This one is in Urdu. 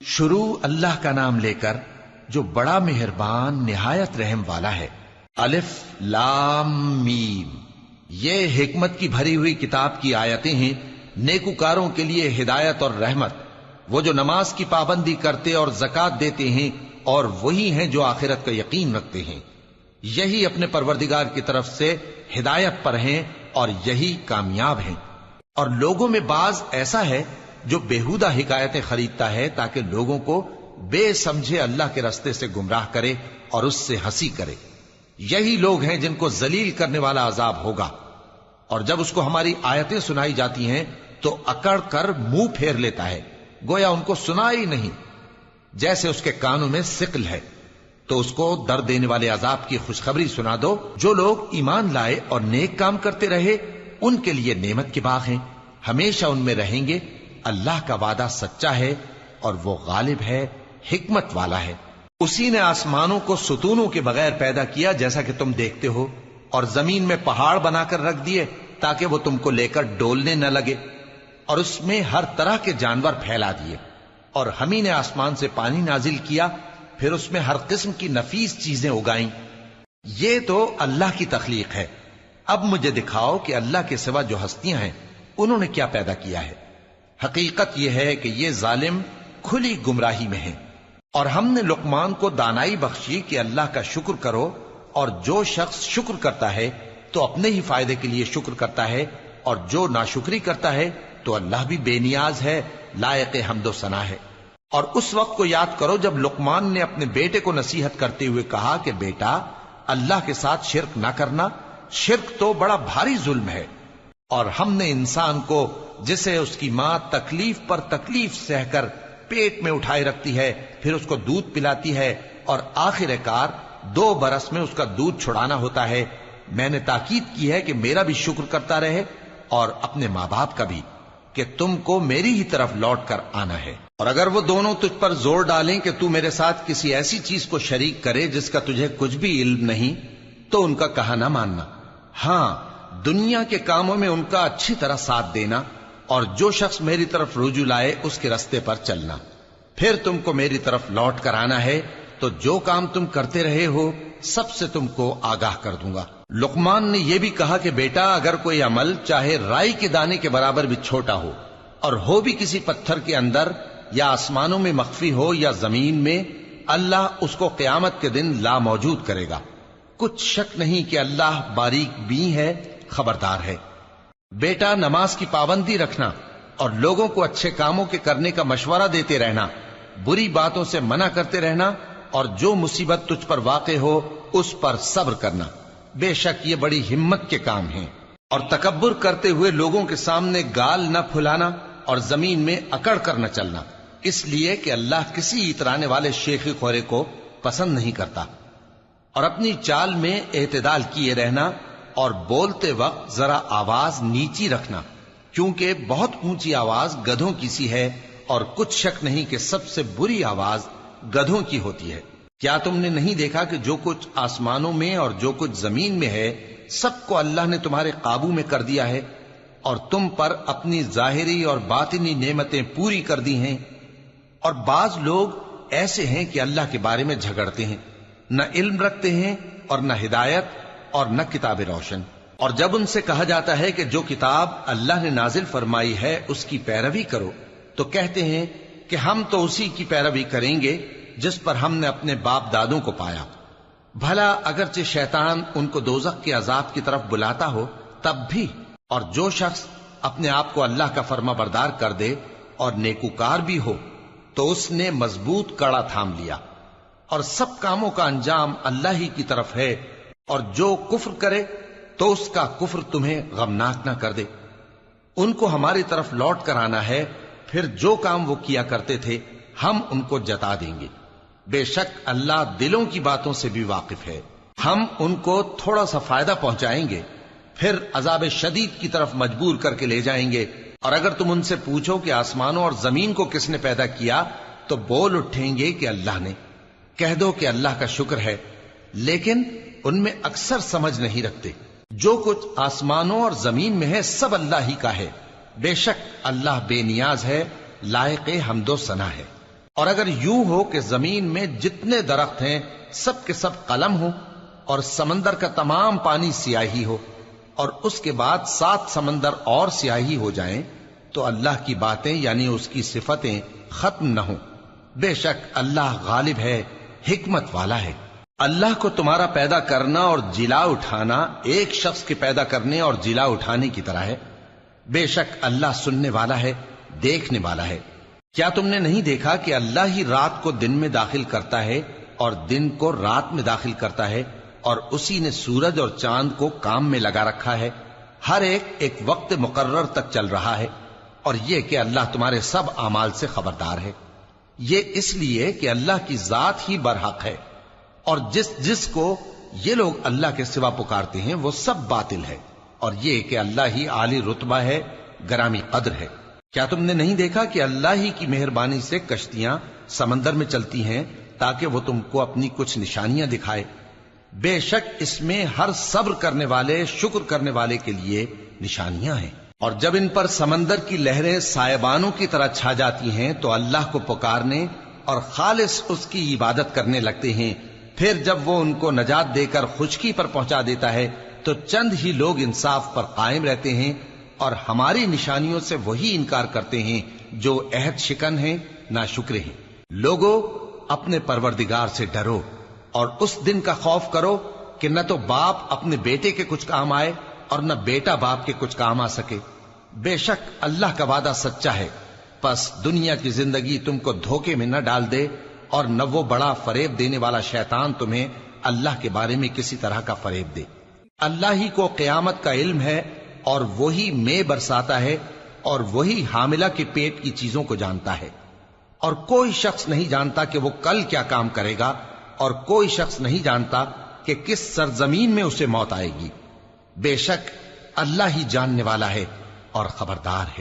شروع اللہ کا نام لے کر جو بڑا مہربان نہایت رحم والا ہے۔ الف لام میم، یہ حکمت کی بھری ہوئی کتاب کی آیتیں ہیں، نیکوکاروں کے لیے ہدایت اور رحمت، وہ جو نماز کی پابندی کرتے اور زکوٰۃ دیتے ہیں، اور وہی ہیں جو آخرت کا یقین رکھتے ہیں، یہی اپنے پروردگار کی طرف سے ہدایت پر ہیں اور یہی کامیاب ہیں۔ اور لوگوں میں بعض ایسا ہے جو بیہودہ حکایتیں خریدتا ہے تاکہ لوگوں کو بے سمجھے اللہ کے رستے سے گمراہ کرے اور اس سے ہنسی کرے، یہی لوگ ہیں جن کو ذلیل کرنے والا عذاب ہوگا۔ اور جب اس کو ہماری آیتیں سنائی جاتی ہیں تو اکڑ کر منہ پھیر لیتا ہے، گویا ان کو سنا ہی نہیں، جیسے اس کے کانوں میں ثقل ہے۔ تو اس کو درد دینے والے عذاب کی خوشخبری سنا دو۔ جو لوگ ایمان لائے اور نیک کام کرتے رہے ان کے لیے نعمت کے باغ ہیں، ہمیشہ ان میں رہیں گے۔ اللہ کا وعدہ سچا ہے اور وہ غالب ہے، حکمت والا ہے۔ اسی نے آسمانوں کو ستونوں کے بغیر پیدا کیا جیسا کہ تم دیکھتے ہو، اور زمین میں پہاڑ بنا کر رکھ دیے تاکہ وہ تم کو لے کر ڈولنے نہ لگے، اور اس میں ہر طرح کے جانور پھیلا دیے۔ اور ہم ہی نے آسمان سے پانی نازل کیا، پھر اس میں ہر قسم کی نفیس چیزیں اگائیں۔ یہ تو اللہ کی تخلیق ہے۔ اب مجھے دکھاؤ کہ اللہ کے سوا جو ہستیاں ہیں انہوں نے کیا پیدا کیا ہے۔ حقیقت یہ ہے کہ یہ ظالم کھلی گمراہی میں ہیں۔ اور ہم نے لقمان کو دانائی بخشی کہ اللہ کا شکر کرو، اور جو شخص شکر کرتا ہے تو اپنے ہی فائدے کے لیے شکر کرتا ہے، اور جو ناشکری کرتا ہے تو اللہ بھی بے نیاز ہے، لائق حمد و ثنا ہے۔ اور اس وقت کو یاد کرو جب لقمان نے اپنے بیٹے کو نصیحت کرتے ہوئے کہا کہ بیٹا، اللہ کے ساتھ شرک نہ کرنا، شرک تو بڑا بھاری ظلم ہے۔ اور ہم نے انسان کو، جسے اس کی ماں تکلیف پر تکلیف سہ کر پیٹ میں اٹھائے رکھتی ہے، پھر اس کو دودھ پلاتی ہے، اور آخر کار 2 برس میں اس کا دودھ چھڑانا ہوتا ہے، میں نے تاکید کی ہے کہ میرا بھی شکر کرتا رہے اور اپنے ماں باپ کا بھی، کہ تم کو میری ہی طرف لوٹ کر آنا ہے۔ اور اگر وہ دونوں تجھ پر زور ڈالیں کہ تو میرے ساتھ کسی ایسی چیز کو شریک کرے جس کا تجھے کچھ بھی علم نہیں، تو ان کا کہا نہ ماننا، ہاں دنیا کے کاموں میں ان کا اچھی طرح ساتھ دینا، اور جو شخص میری طرف رجوع لائے اس کے رستے پر چلنا، پھر تم کو میری طرف لوٹ کر آنا ہے، تو جو کام تم کرتے رہے ہو سب سے تم کو آگاہ کر دوں گا۔ لقمان نے یہ بھی کہا کہ بیٹا، اگر کوئی عمل چاہے رائی کے دانے کے برابر بھی چھوٹا ہو، اور ہو بھی کسی پتھر کے اندر یا آسمانوں میں مخفی ہو یا زمین میں، اللہ اس کو قیامت کے دن لا موجود کرے گا۔ کچھ شک نہیں کہ اللہ باریک بین ہے، خبردار ہے۔ بیٹا، نماز کی پابندی رکھنا اور لوگوں کو اچھے کاموں کے کرنے کا مشورہ دیتے رہنا، بری باتوں سے منع کرتے رہنا، اور جو مصیبت تجھ پر واقع ہو اس پر صبر کرنا، بے شک یہ بڑی ہمت کے کام ہیں۔ اور تکبر کرتے ہوئے لوگوں کے سامنے گال نہ پھلانا اور زمین میں اکڑ کر نہ چلنا، اس لیے کہ اللہ کسی اترانے والے شیخی خورے کو پسند نہیں کرتا۔ اور اپنی چال میں اعتدال کیے رہنا، اور بولتے وقت ذرا آواز نیچی رکھنا، کیونکہ بہت اونچی آواز گدھوں کی سی ہے، اور کچھ شک نہیں کہ سب سے بری آواز گدھوں کی ہوتی ہے۔ کیا تم نے نہیں دیکھا کہ جو کچھ آسمانوں میں اور جو کچھ زمین میں ہے سب کو اللہ نے تمہارے قابو میں کر دیا ہے، اور تم پر اپنی ظاہری اور باطنی نعمتیں پوری کر دی ہیں۔ اور بعض لوگ ایسے ہیں کہ اللہ کے بارے میں جھگڑتے ہیں، نہ علم رکھتے ہیں اور نہ ہدایت اور نہ کتاب روشن۔ اور جب ان سے کہا جاتا ہے کہ جو کتاب اللہ نے نازل فرمائی ہے اس کی پیروی کرو، تو کہتے ہیں کہ ہم تو اسی کی پیروی کریں گے جس پر ہم نے اپنے باپ دادوں کو پایا۔ بھلا اگرچہ شیطان ان کو دوزخ کے عذاب کی طرف بلاتا ہو تب بھی۔ اور جو شخص اپنے آپ کو اللہ کا فرما بردار کر دے اور نیکوکار بھی ہو تو اس نے مضبوط کڑا تھام لیا، اور سب کاموں کا انجام اللہ ہی کی طرف ہے۔ اور جو کفر کرے تو اس کا کفر تمہیں غمناک نہ کر دے۔ ان کو ہماری طرف لوٹ کر آنا ہے، پھر جو کام وہ کیا کرتے تھے ہم ان کو جتا دیں گے۔ بے شک اللہ دلوں کی باتوں سے بھی واقف ہے۔ ہم ان کو تھوڑا سا فائدہ پہنچائیں گے، پھر عذاب شدید کی طرف مجبور کر کے لے جائیں گے۔ اور اگر تم ان سے پوچھو کہ آسمانوں اور زمین کو کس نے پیدا کیا، تو بول اٹھیں گے کہ اللہ نے۔ کہہ دو کہ اللہ کا شکر ہے، لیکن ان میں اکثر سمجھ نہیں رکھتے۔ جو کچھ آسمانوں اور زمین میں ہے سب اللہ ہی کا ہے، بے شک اللہ بے نیاز ہے، لائق حمد و ثنا ہے۔ اور اگر یوں ہو کہ زمین میں جتنے درخت ہیں سب کے سب قلم ہو اور سمندر کا تمام پانی سیاہی ہو اور اس کے بعد 7 سمندر اور سیاہی ہو جائیں تو اللہ کی باتیں یعنی اس کی صفتیں ختم نہ ہوں. بے شک اللہ غالب ہے، حکمت والا ہے. اللہ کو تمہارا پیدا کرنا اور جلا اٹھانا ایک شخص کے پیدا کرنے اور جلا اٹھانے کی طرح ہے. بے شک اللہ سننے والا ہے، دیکھنے والا ہے. کیا تم نے نہیں دیکھا کہ اللہ ہی رات کو دن میں داخل کرتا ہے اور دن کو رات میں داخل کرتا ہے، اور اسی نے سورج اور چاند کو کام میں لگا رکھا ہے، ہر ایک وقت مقرر تک چل رہا ہے. اور یہ کہ اللہ تمہارے سب اعمال سے خبردار ہے. یہ اس لیے کہ اللہ کی ذات ہی برحق ہے، اور جس کو یہ لوگ اللہ کے سوا پکارتے ہیں وہ سب باطل ہے. اور یہ کہ اللہ ہی عالی رتبہ ہے، گرامی قدر ہے. کیا تم نے نہیں دیکھا کہ اللہ ہی کی مہربانی سے کشتیاں سمندر میں چلتی ہیں تاکہ وہ تم کو اپنی کچھ نشانیاں دکھائے؟ بے شک اس میں ہر صبر کرنے والے، شکر کرنے والے کے لیے نشانیاں ہیں. اور جب ان پر سمندر کی لہریں سائبانوں کی طرح چھا جاتی ہیں تو اللہ کو پکارنے اور خالص اس کی عبادت کرنے لگتے ہیں. پھر جب وہ ان کو نجات دے کر خشکی پر پہنچا دیتا ہے تو چند ہی لوگ انصاف پر قائم رہتے ہیں، اور ہماری نشانیوں سے وہی انکار کرتے ہیں جو عہد شکن ہیں، ناشکرے ہیں. لوگو اپنے پروردگار سے ڈرو اور اس دن کا خوف کرو کہ نہ تو باپ اپنے بیٹے کے کچھ کام آئے اور نہ بیٹا باپ کے کچھ کام آ سکے. بے شک اللہ کا وعدہ سچا ہے. پس دنیا کی زندگی تم کو دھوکے میں نہ ڈال دے، اور نہ وہ بڑا فریب دینے والا شیطان تمہیں اللہ کے بارے میں کسی طرح کا فریب دے. اللہ ہی کو قیامت کا علم ہے، اور وہی میں برساتا ہے، اور وہی حاملہ کے پیٹ کی چیزوں کو جانتا ہے. اور کوئی شخص نہیں جانتا کہ وہ کل کیا کام کرے گا، اور کوئی شخص نہیں جانتا کہ کس سرزمین میں اسے موت آئے گی. بے شک اللہ ہی جاننے والا ہے اور خبردار ہے.